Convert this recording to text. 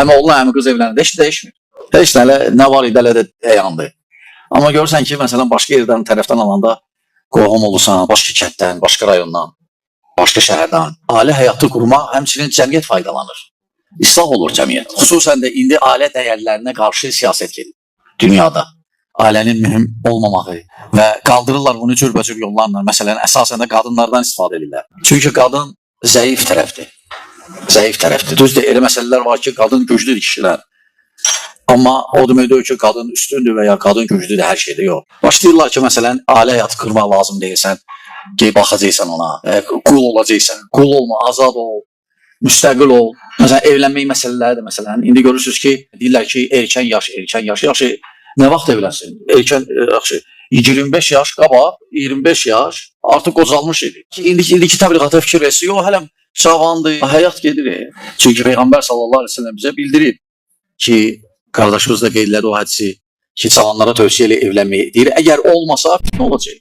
Həm oğlan, həm qız evlənəndə heç dəyişmir. Heç nə var idi, elə də əyandır. Amma görürsən ki, məsələn, başqa yerdən, tərəfdən alanda qohum olursan, başqa kənddən, başqa rayondan, başqa şəhərdən, ailə həyatı qurmaq, həmçinin cəmiyyət faydalanır. İslah olur cəmiyyət. Xüsusən də indi ailə dəyərlərinə qarşı siyasət gedir dünyada. Ailənin mühüm olmamağı və qaldırırlar bunu cürbəcür yollarla. Məsələn, əsasən də qadınlardan istifadə edirlər. Çünki qadın zəif tərəfdir. Zəif tərəfdir. Düzdür, elə məsələlər var ki, qadın güclüdür kişilər. Amma o demək deyil ki, qadın üstündür və ya qadın güclüdür hər şeydə, yox. Başlayırlar ki, məsələn, ailə həyatı qırmaq lazım deyirsən, ki, baxacaqsan ona, qul olacaqsan, qul olma, azad ol, müstəqil ol. Məsələn, evlənmək məsələləri də, məsələn, indi görürsünüz ki, deyirlər ki, erkən yaş, yaxşı, nə vaxt evlənsin? Erkən, yaxşı, 25 yaş qabaq, 25 yaş artıq qocalmış idi. İndiki təbliğata fikir versin, yox, hələm cavandır, həyat gedir. Çünki Peyğəmbər sallallahu aleyhi ve sellem bizə bildirir ki, qardaşımız da qeyd elədi o hədisi ki, cavanlara tövsiyə ilə evlənməyi deyir. Əgər olmasa, nə olacaq?